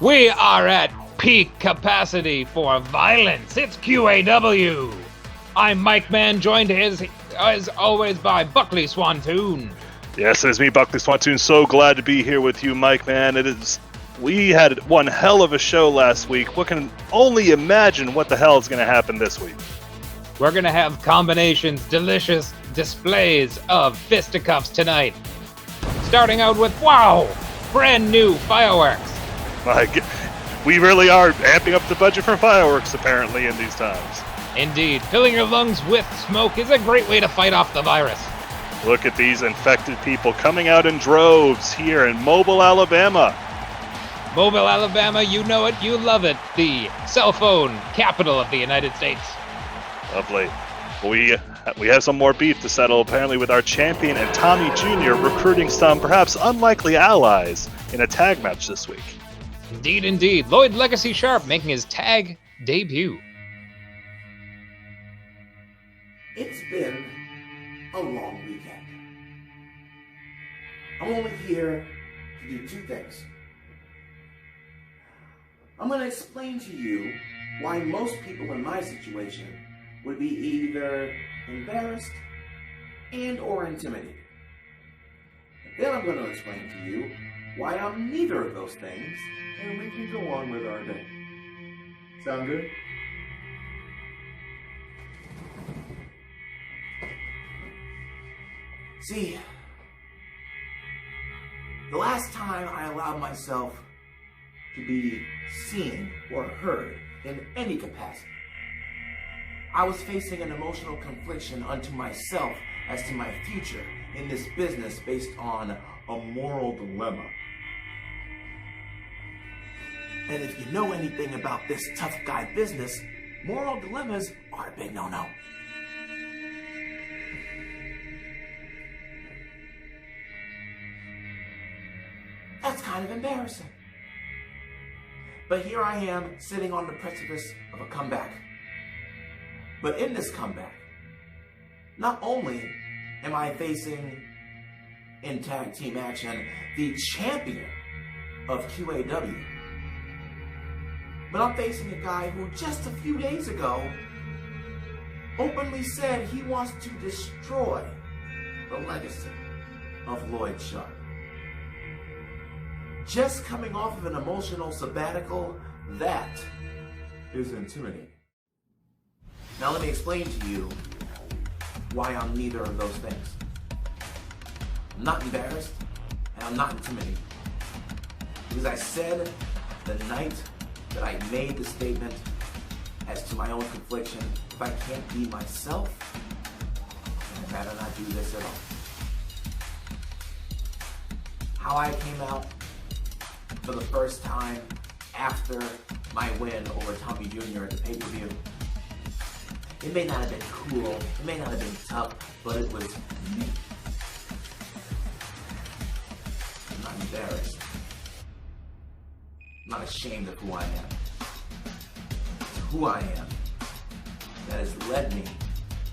We are at peak capacity for violence. It's QAW. I'm Mike Mann, joined as always by Buckley Swantoon. Yes, it's me, Buckley Swantoon. So glad to be here with you, Mike, man. We had one hell of a show last week. We can only imagine what the hell is going to happen this week. We're going to have combinations, delicious displays of fisticuffs tonight. Starting out with, wow, brand new fireworks. We really are amping up the budget for fireworks, apparently, in these times. Indeed, filling your lungs with smoke is a great way to fight off the virus. Look at these infected people coming out in droves here in Mobile, Alabama. Mobile, Alabama, you know it, you love it. The cell phone capital of the United States. Lovely. We have some more beef to settle, apparently, with our champion and Tommy Jr. recruiting some perhaps unlikely allies in a tag match this week. Indeed, indeed. Lloyd Legacy Sharp making his tag debut. It's been a long weekend. I'm only here to do two things. I'm going to explain to you why most people in my situation would be either embarrassed and or intimidated. And then I'm going to explain to you why I'm neither of those things, and we can go on with our day. Sound good? See, the last time I allowed myself to be seen or heard in any capacity, I was facing an emotional confliction unto myself as to my future in this business based on a moral dilemma. And if you know anything about this tough guy business, moral dilemmas are a big no-no. That's kind of embarrassing. But here I am sitting on the precipice of a comeback. But in this comeback, not only am I facing in tag team action the champion of QAW, but I'm facing a guy who just a few days ago openly said he wants to destroy the legacy of Lloyd Sharp. Just coming off of an emotional sabbatical, that is intimidating. Now let me explain to you why I'm neither of those things. I'm not embarrassed and I'm not intimidated. Because I said the night that I made the statement as to my own confliction, if I can't be myself, then I'd rather not do this at all. How I came out for the first time after my win over Tommy Jr. at the pay-per-view. It may not have been cool, it may not have been tough, but it was me. I'm not embarrassed. I'm not ashamed of who I am. It's who I am that has led me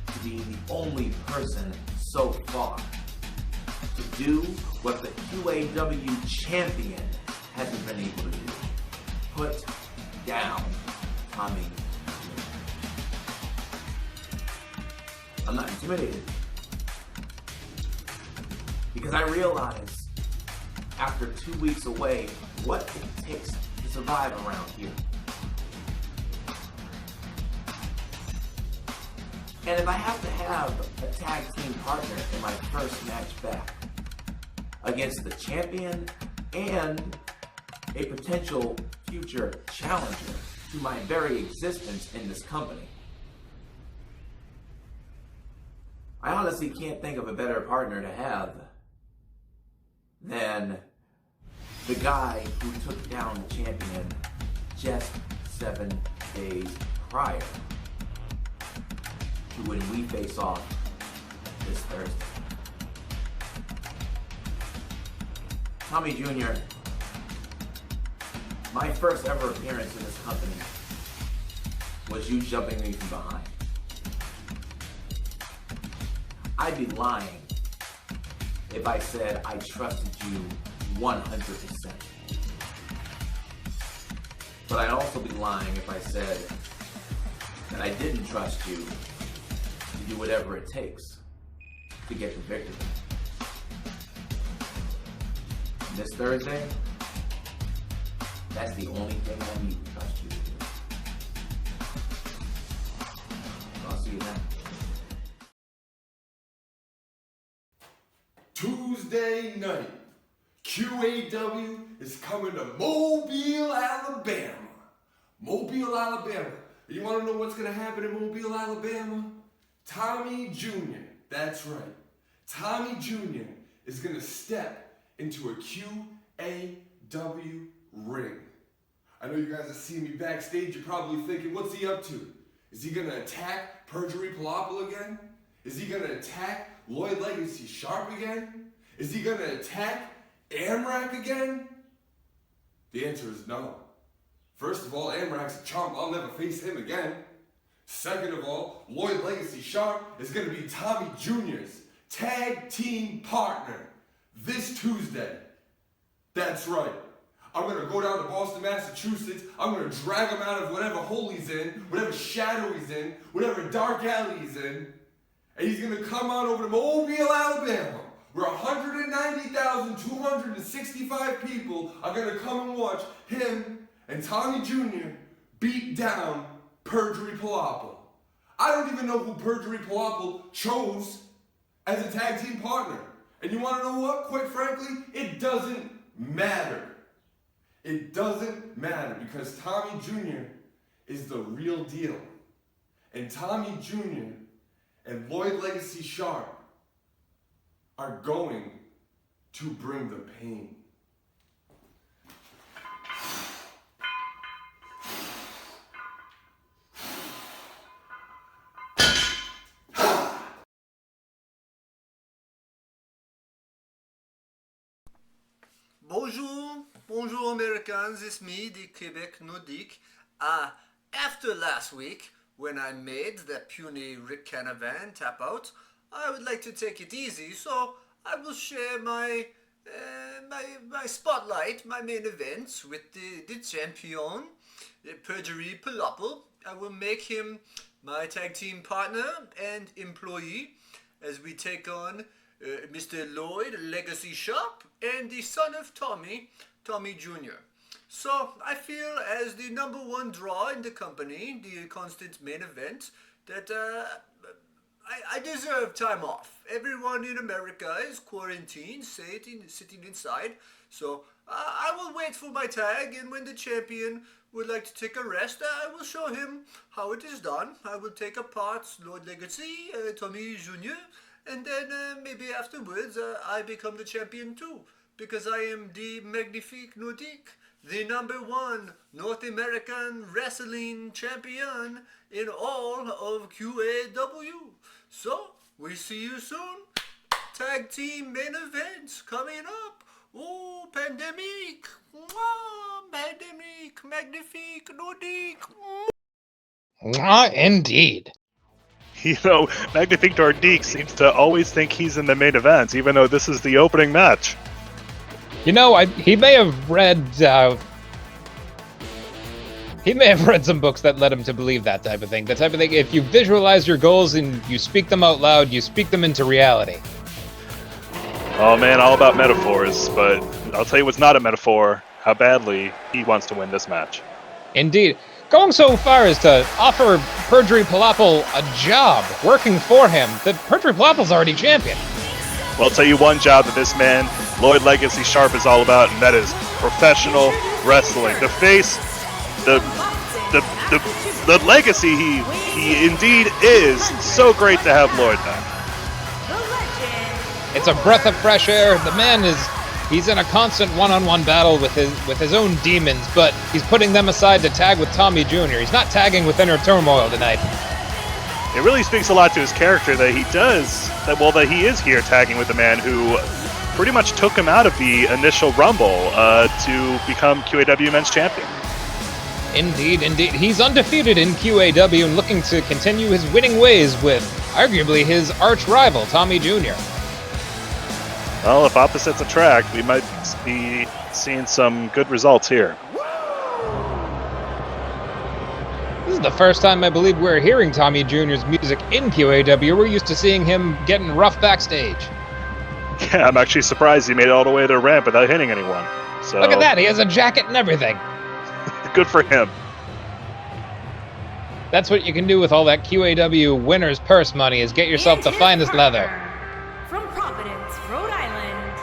to be the only person so far to do what the QAW champion hasn't been able to do. Put down Tommy. I'm not intimidated. Because I realize after 2 weeks away what it takes to survive around here. And if I have to have a tag team partner in my first match back against the champion and a potential future challenger to my very existence in this company, I honestly can't think of a better partner to have than the guy who took down the champion just 7 days prior to when we face off this Thursday. Tommy Jr., my first ever appearance in this company was you jumping me from behind. I'd be lying if I said I trusted you 100%. But I'd also be lying if I said that I didn't trust you to do whatever it takes to get the victory. And this Thursday, that's the only thing I need to trust you to do. So I'll see you then. Tuesday night, QAW is coming to Mobile, Alabama. Mobile, Alabama. You want to know what's going to happen in Mobile, Alabama? Tommy Jr., that's right. Tommy Jr. is going to step into a QAW ring. I know you guys have seen me backstage. You're probably thinking, what's he up to? Is he going to attack Perjury Palapa again? Is he going to attack Lloyd Legacy Sharp again? Is he going to attack Amrak again? The answer is no. First of all, Amrak's a chump. I'll never face him again. Second of all, Lloyd Legacy Sharp is going to be Tommy Jr.'s tag team partner this Tuesday. That's right. I'm going to go down to Boston, Massachusetts. I'm going to drag him out of whatever hole he's in, whatever shadow he's in, whatever dark alley he's in. And he's going to come on over to Mobile, Alabama, where 190,265 people are going to come and watch him and Tommy Jr. beat down Perjury Palapa. I don't even know who Perjury Palapa chose as a tag team partner. And you want to know what? Quite frankly, it doesn't matter. It doesn't matter because Tommy Jr. is the real deal. And Tommy Jr. and Lloyd Legacy Sharp are going to bring the pain. Bonjour Americans, it's me, the Quebec Nordique. After last week, when I made that puny Rick Canavan tap out, I would like to take it easy, so I will share my spotlight, my main events with the champion, Perjury Palapa. I will make him my tag team partner and employee as we take on Mr. Lloyd Legacy Sharp and the son of Tommy Jr. So I feel as the number one draw in the company, the constant main event, that I deserve time off. Everyone in America is quarantined, sitting inside. So I will wait for my tag, and when the champion would like to take a rest, I will show him how it is done. I will take apart Lord Legacy, Tommy Jr., and then maybe afterwards I become the champion too, because I am the Magnifique Nordique, the number one North American wrestling champion in all of QAW. So, we see you soon. Tag team main events coming up. Oh, pandemic. Mwah, pandemic, Magnifique Nordique. Indeed. You know, Magnifique Nordique seems to always think he's in the main event, even though this is the opening match. You know, he may have read some books that led him to believe that type of thing. That type of thing. If you visualize your goals and you speak them out loud, you speak them into reality. Oh man, all about metaphors, but I'll tell you what's not a metaphor, how badly he wants to win this match. Indeed. Going so far as to offer Perjury Palapa a job working for him. That Perjury Palapal's already champion. Well, I'll tell you one job that this man, Lloyd Legacy Sharp, is all about, and that is professional wrestling. The face, the legacy he indeed is. So great to have Lloyd back. It's a breath of fresh air. The man he's in a constant one-on-one battle with his own demons, but he's putting them aside to tag with Tommy Jr. He's not tagging with Inner Turmoil tonight. It really speaks a lot to his character that he is here tagging with a man who pretty much took him out of the initial Rumble to become QAW Men's Champion. Indeed. He's undefeated in QAW and looking to continue his winning ways with arguably his arch rival, Tommy Jr. Well, if opposites attract, we might be seeing some good results here. is the first time I believe we're hearing Tommy Jr.'s music in QAW. We're used to seeing him getting rough backstage. Yeah, I'm actually surprised he made it all the way to the ramp without hitting anyone. So Look at that, he has a jacket and everything. good for him. That's what you can do with all that QAW winner's purse money, is get yourself the finest leather. From Providence, Rhode Island,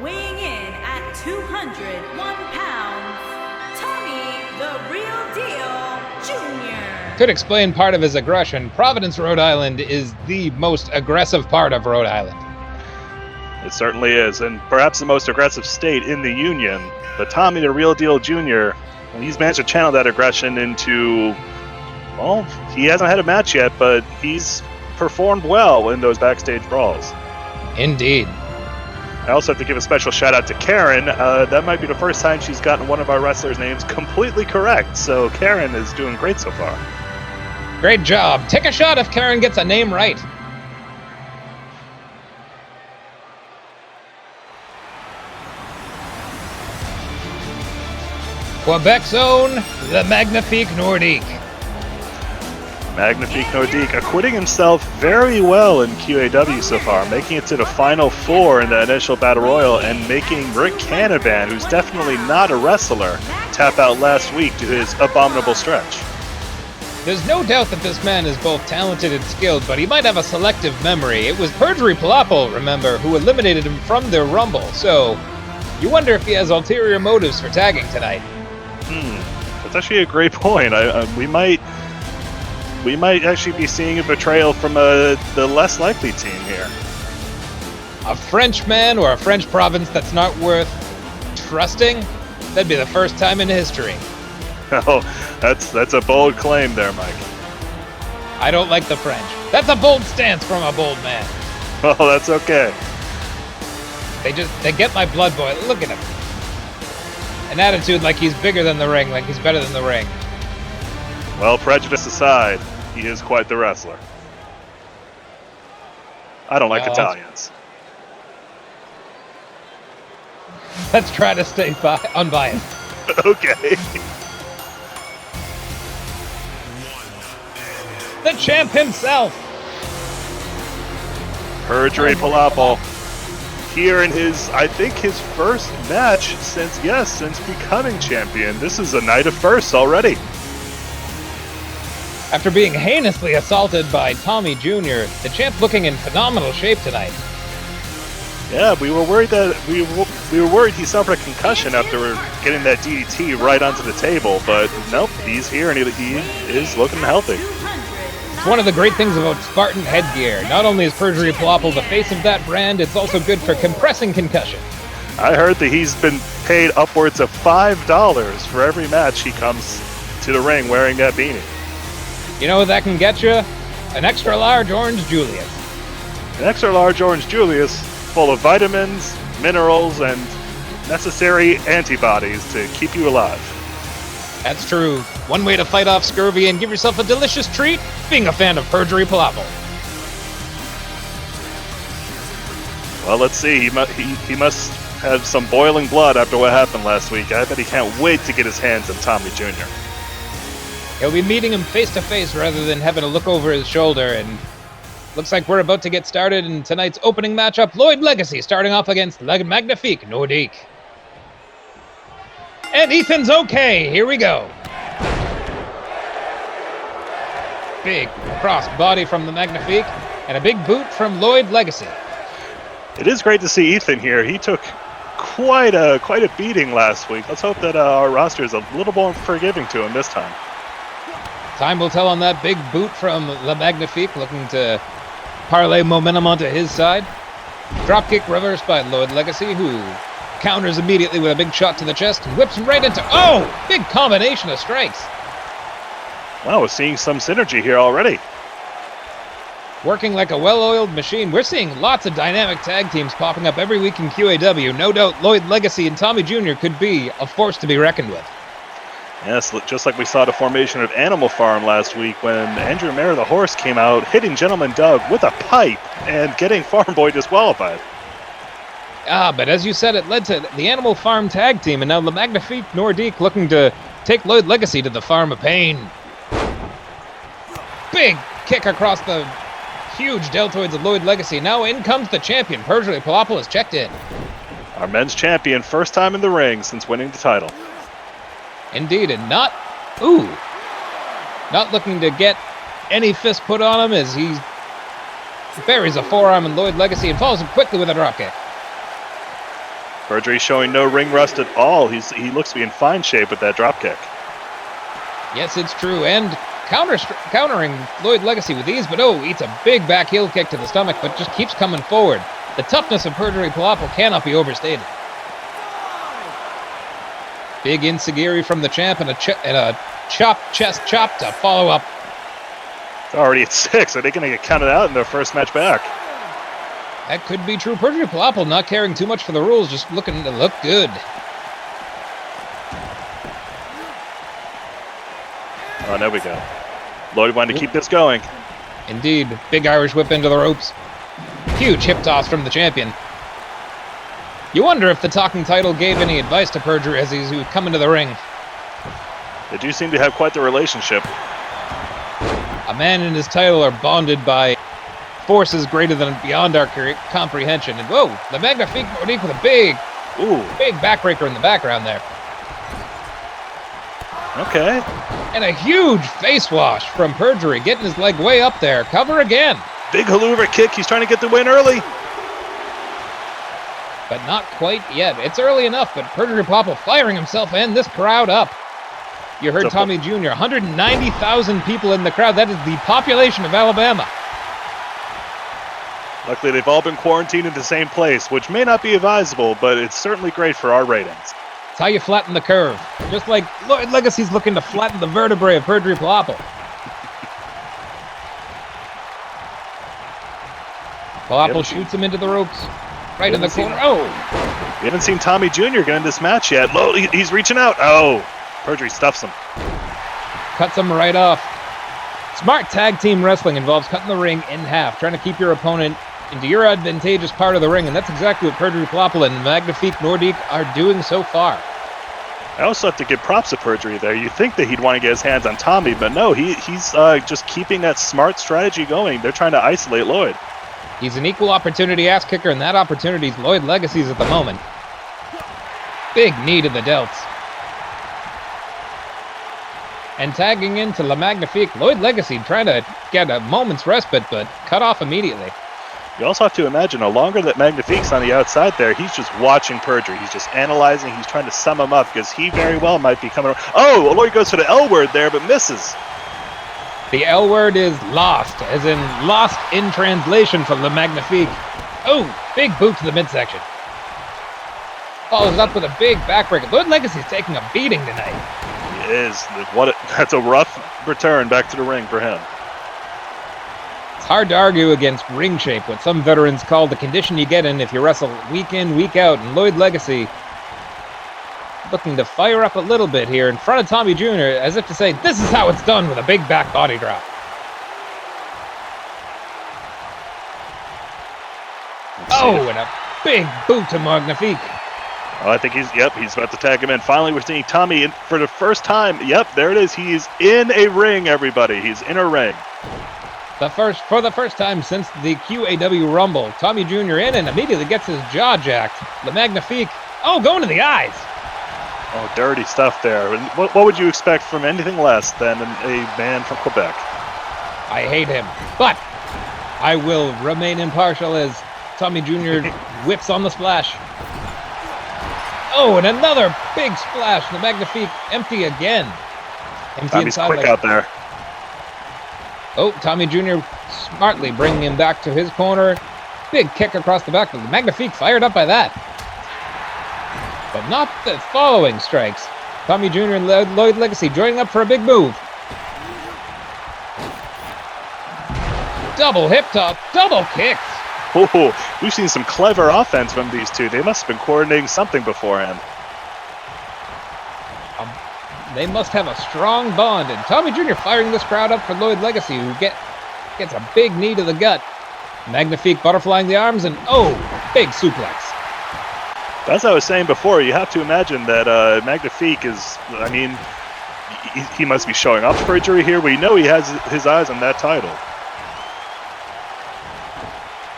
weighing in at 201 pounds, Tommy the Real Deal Jr. Could explain part of his aggression. Providence, Rhode Island is the most aggressive part of Rhode Island. It certainly is, and perhaps the most aggressive state in the Union. But Tommy the Real Deal Jr., he's managed to channel that aggression into, well, he hasn't had a match yet, but he's performed well in those backstage brawls. Indeed. I also have to give a special shout out to Karen. That might be the first time she's gotten one of our wrestlers' names completely correct, so Karen is doing great so far. Great job. Take a shot if Karen gets a name right. Quebec's own, the Magnifique Nordique. Magnifique Nordique acquitting himself very well in QAW so far, making it to the final four in the initial Battle Royal and making Rick Canavan, who's definitely not a wrestler, tap out last week to his abominable stretch. There's no doubt that this man is both talented and skilled, but he might have a selective memory. It was Perjury Palapple, remember, who eliminated him from their Rumble, so you wonder if he has ulterior motives for tagging tonight. That's actually a great point. We might actually be seeing a betrayal from the less likely team here. A French man or a French province that's not worth trusting? That'd be the first time in history. Oh, that's a bold claim there, Mike. I don't like the French. That's a bold stance from a bold man. Oh, that's okay. They get my blood boiling. Look at him. An attitude like he's bigger than the ring, like he's better than the ring. Well, prejudice aside, he is quite the wrestler. I don't like Italians. Let's try to stay unbiased. Okay. The champ himself. Perjury Palapple. Here in I think his first match since becoming champion. This is a night of firsts already. After being heinously assaulted by Tommy Jr., the champ looking in phenomenal shape tonight. Yeah, we were worried he suffered a concussion after getting that DDT right onto the table, but nope, he's here and he is looking healthy. It's one of the great things about Spartan headgear. Not only is Perjury Palapple the face of that brand, it's also good for compressing concussion. I heard that he's been paid upwards of $5 for every match he comes to the ring wearing that beanie. You know what that can get you? An extra large orange Julius. An extra large orange Julius full of vitamins, minerals, and necessary antibodies to keep you alive. That's true. One way to fight off scurvy and give yourself a delicious treat, being a fan of Perjury Palapple. Well, let's see. He must have some boiling blood after what happened last week. I bet he can't wait to get his hands on Tommy Jr. He'll be meeting him face to face rather than having to look over his shoulder, and looks like we're about to get started in tonight's opening matchup. Lloyd Legacy starting off against Le Magnifique Nordique. And Ethan's okay. Here we go. Big cross body from the Magnifique and a big boot from Lloyd Legacy. It is great to see Ethan here. He took quite a beating last week. Let's hope that our roster is a little more forgiving to him this time. Time will tell on that big boot from Le Magnifique, looking to parlay momentum onto his side. Dropkick reversed by Lloyd Legacy, who counters immediately with a big shot to the chest and whips him right into... Oh! Big combination of strikes. Wow, we're seeing some synergy here already. Working like a well-oiled machine. We're seeing lots of dynamic tag teams popping up every week in QAW. No doubt Lloyd Legacy and Tommy Jr. could be a force to be reckoned with. Yes, just like we saw the formation of Animal Farm last week when Andrew Mayer the horse came out, hitting Gentleman Doug with a pipe and getting Farm Boy disqualified. But as you said, it led to the Animal Farm tag team, and now the Magnifique Nordique looking to take Lloyd Legacy to the Farm of Pain. big kick across the huge deltoids of Lloyd Legacy. Now in comes the champion. Perjury Palopoulos checked in. Our men's champion, first time in the ring since winning the title. Indeed, and not looking to get any fist put on him as he buries a forearm in Lloyd Legacy and follows him quickly with a dropkick. Perjury showing no ring rust at all. He looks to be in fine shape with that dropkick. Yes, it's true, and countering Lloyd Legacy with ease, but eats a big back heel kick to the stomach, but just keeps coming forward. The toughness of Perjury Palopoulos cannot be overstated. Big enziguri from the champ and a chest chop to follow up. It's already at 6. Are they going to get counted out in their first match back? That could be true. Perjury Palopoulos not caring too much for the rules, just looking to look good. Oh, there we go. Lloyd wanted to keep this going. Indeed. Big Irish whip into the ropes. Huge hip toss from the champion. You wonder if the talking title gave any advice to Perjury as he's come into the ring. They do seem to have quite the relationship. A man and his title are bonded by forces greater than beyond our comprehension. And the Magnifique Nordique with a big backbreaker in the background there. Okay. And a huge face wash from Perjury, getting his leg way up there. Cover again. Big haluva kick. He's trying to get the win early. But not quite yet. It's early enough, but Perjury Palopoulos firing himself and this crowd up. You heard Tommy Jr., 190,000 people in the crowd. That is the population of Alabama. Luckily, they've all been quarantined in the same place, which may not be advisable, but it's certainly great for our ratings. It's how you flatten the curve. Just like Lloyd Legacy's looking to flatten the vertebrae of Perjury Palopoulos. Palopoulos shoots him into the ropes. Right in the corner. We haven't seen Tommy Jr. get in this match yet. He's reaching out. Perjury stuffs him. Cuts him right off. Smart tag team wrestling involves cutting the ring in half, trying to keep your opponent into your advantageous part of the ring, and that's exactly what Perjury Palopoulos and Magnifique Nordique are doing so far. I also have to give props to Perjury there. You'd think that he'd want to get his hands on Tommy, but no, he's just keeping that smart strategy going. They're trying to isolate Lloyd. He's an equal opportunity ass kicker, and that opportunity is Lloyd Legacy's at the moment. Big knee to the delts. And tagging into La Magnifique, Lloyd Legacy trying to get a moment's respite, but cut off immediately. You also have to imagine, the longer that Magnifique's on the outside there, he's just watching Perjury. He's just analyzing. He's trying to sum him up because he very well might be coming. Lloyd goes for the L word there, but misses. The L word is lost, as in lost in translation from La Magnifique. Big boot to the midsection. Follows up with a big backbreaker. Lloyd Legacy's taking a beating tonight. He is. That's a rough return back to the ring for him. It's hard to argue against ring shape, what some veterans call the condition you get in if you wrestle week in, week out. And Lloyd Legacy looking to fire up a little bit here in front of Tommy Jr. as if to say, this is how it's done with a big back body drop. And a big boot to Magnifique. I think he's about to tag him in. Finally, we're seeing Tommy in for the first time. Yep, there it is. He's in a ring, everybody. He's in a ring. For the first time since the QAW Rumble, Tommy Jr. in and immediately gets his jaw jacked. The Magnifique, going to the eyes. Dirty stuff there. And what would you expect from anything less than a man from Quebec? I hate him, but I will remain impartial as Tommy Jr. whips on the splash. And another big splash. The Magnifique empty again. Tommy's quick out there. Tommy Jr. smartly bringing him back to his corner. Big kick across the back. The Magnifique fired up by that. But not the following strikes. Tommy Jr. and Lloyd Legacy joining up for a big move. Double hip toss, double kicks. We've seen some clever offense from these two. They must have been coordinating something beforehand. They must have a strong bond. And Tommy Jr. firing this crowd up for Lloyd Legacy, who gets a big knee to the gut. Magnifique butterflying the arms, and big suplex. As I was saying before, you have to imagine that Magnifique is, he must be showing off perjury here. We know he has his eyes on that title.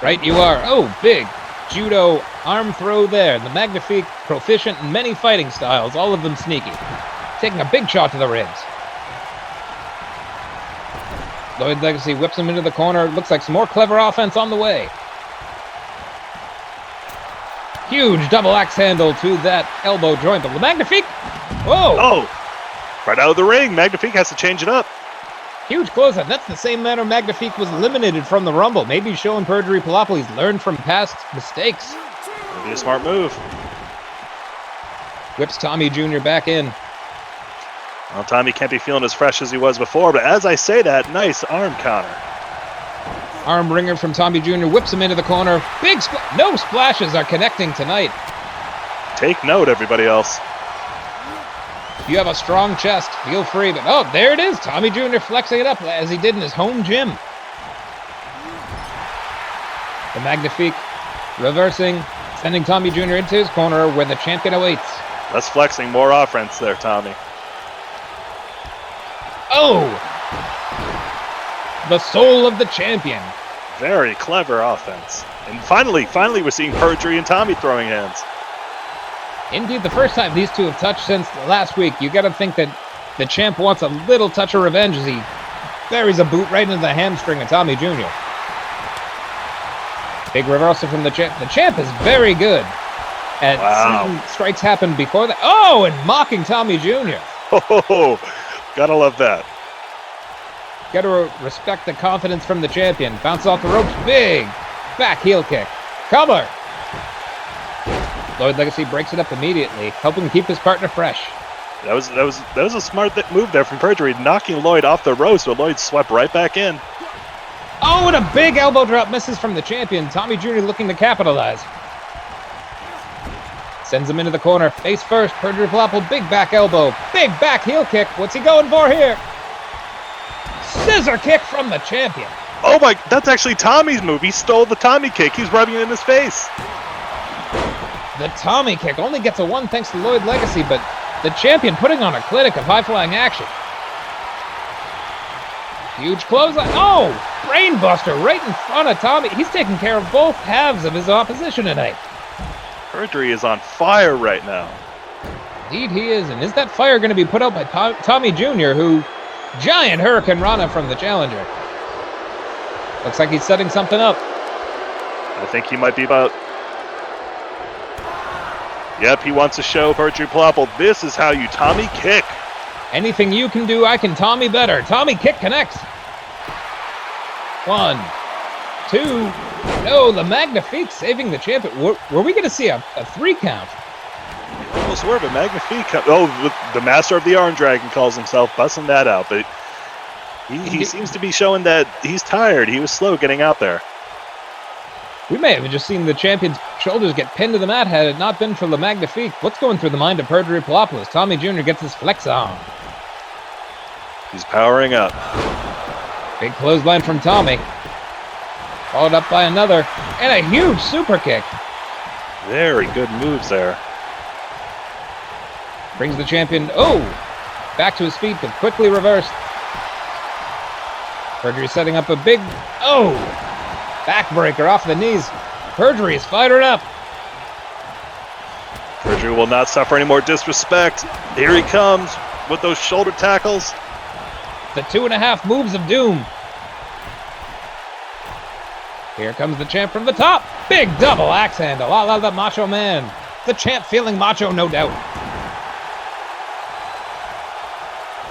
Right you are. Oh, big judo arm throw there. The Magnifique, proficient in many fighting styles, all of them sneaky. Taking a big shot to the ribs. Lloyd Legacy whips him into the corner. Looks like some more clever offense on the way. Huge double axe handle to that elbow joint. But the Magnifique, whoa! Oh, right out of the ring. Magnifique has to change it up. Huge closeout. That's the same manner Magnifique was eliminated from the Rumble. Maybe showing Perjury Palopoulos he's learned from past mistakes. Maybe a smart move. Whips Tommy Jr. back in. Well, Tommy can't be feeling as fresh as he was before, but as I say that, nice arm counter. Arm ringer from Tommy Jr. whips him into the corner. Big no splashes are connecting tonight. Take note, everybody else. If you have a strong chest, feel free. But oh, there it is. Tommy Jr. flexing it up as he did in his home gym. The Magnifique reversing, sending Tommy Jr. into his corner where the champion awaits. Less flexing, more offense there, Tommy. Oh! The soul of the champion. Very clever offense. And finally we're seeing Perjury and Tommy throwing hands. Indeed, the first time these two have touched since last week. You gotta think that the champ wants a little touch of revenge as he buries a boot right into the hamstring of Tommy Jr. Big reversal from the champ. The champ is very good at seeing strikes happen before that. Oh, and mocking Tommy Jr. Oh, gotta love that. Gotta respect the confidence from the champion. Bounce off the ropes. Big back heel kick. Cover. Lloyd Legacy breaks it up immediately, helping keep his partner fresh. That was a smart move there from Perjury, knocking Lloyd off the ropes, but Lloyd swept right back in. Oh, and a big elbow drop misses from the champion. Tommy Jr. looking to capitalize. Sends him into the corner. Face first. Perjury Palopoulos. Big back elbow. Big back heel kick. What's he going for here? Scissor kick from the champion. Oh my, that's actually Tommy's move. He stole the Tommy kick. He's rubbing it in his face. The Tommy kick only gets a 1 thanks to Lloyd Legacy, but the champion putting on a clinic of high-flying action. Huge clothesline. Oh! Brainbuster right in front of Tommy. He's taking care of both halves of his opposition tonight. Perjury is on fire right now. Indeed he is. And is that fire going to be put out by Tommy Jr., who... Giant Hurricane Rana from the challenger. Looks like he's setting something up. I think he might be about... Yep, he wants to show Perjury Palopoulos, this is how you Tommy kick. Anything you can do, I can Tommy better. Tommy kick connects. 1, 2. No, the Magnifique saving the champion. Were we going to see a 3 count? Almost were, but Magnifique... Oh, the Master of the Arm Dragon calls himself, busting that out. But he seems to be showing that he's tired. He was slow getting out there. We may have just seen the champion's shoulders get pinned to the mat had it not been for the Magnifique. What's going through the mind of Perjury Palopoulos? Tommy Jr. gets his flex on. He's powering up. Big clothesline from Tommy. Followed up by another. And a huge super kick. Very good moves there. Brings the champion, back to his feet, but quickly reversed. Perjury setting up a big, backbreaker off the knees. Perjury is fired up. Perjury will not suffer any more disrespect. Here he comes with those shoulder tackles. The 2.5 moves of doom. Here comes the champ from the top. Big double axe handle, a la the Macho Man. The champ feeling macho, no doubt.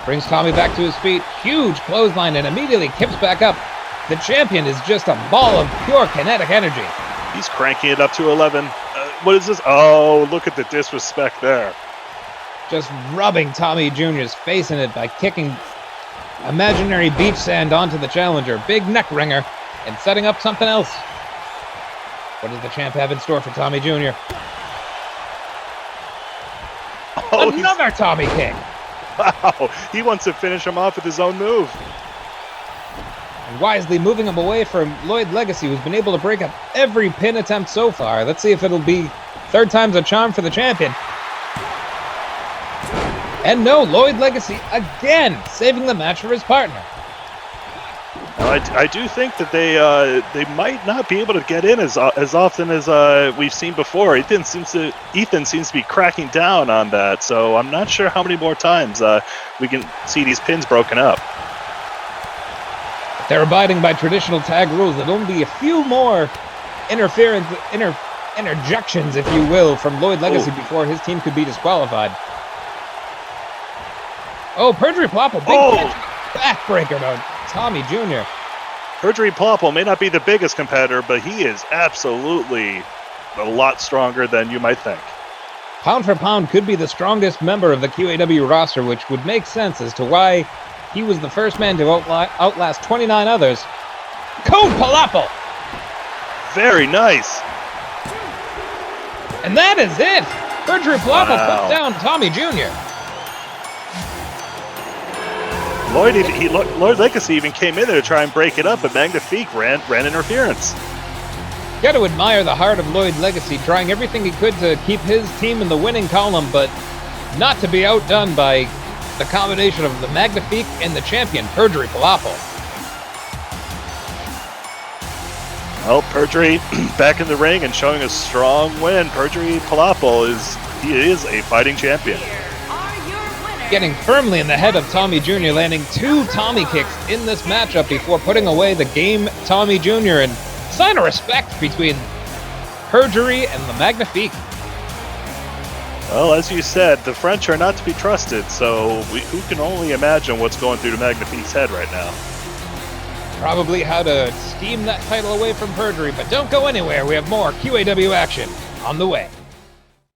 Brings Tommy back to his feet. Huge clothesline and immediately kips back up. The champion is just a ball of pure kinetic energy. He's cranking it up to 11. What is this? Oh, look at the disrespect there. Just rubbing Tommy Jr.'s face in it by kicking imaginary beach sand onto the challenger. Big neck ringer and setting up something else. What does the champ have in store for Tommy Jr.? Oh, another Tommy kick. Wow, he wants to finish him off with his own move. And wisely moving him away from Lloyd Legacy, who's been able to break up every pin attempt so far. Let's see if it'll be third time's a charm for the champion. And no, Lloyd Legacy again saving the match for his partner. Now, I do think that they might not be able to get in as often as we've seen before. Ethan seems to be cracking down on that, so I'm not sure how many more times we can see these pins broken up. They're abiding by traditional tag rules. There'll only be a few more interjections, if you will, from Lloyd Legacy before his team could be disqualified. Oh, Perjury Plopple, big backbreaker to Tommy Jr. Perjury Plopple may not be the biggest competitor, but he is absolutely a lot stronger than you might think. Pound for pound could be the strongest member of the QAW roster, which would make sense as to why he was the first man to outlast 29 others. Code Palapple! Very nice. And that is it! Perjury Palapple put down Tommy Jr. Lloyd Legacy even came in there to try and break it up, but Magnifique ran interference. Got to admire the heart of Lloyd Legacy, trying everything he could to keep his team in the winning column, but not to be outdone by the combination of the Magnifique and the champion, Perjury Palapple. Well, Perjury back in the ring and showing a strong win. Perjury Palapple is a fighting champion. Getting firmly in the head of Tommy Jr., landing 2 Tommy kicks in this matchup before putting away the game Tommy Jr. and sign of respect between Perjury and the Magnifique. Well, as you said, the French are not to be trusted, so who can only imagine what's going through the Magnifique's head right now. Probably how to scheme that title away from Perjury, but don't go anywhere. We have more QAW action on the way.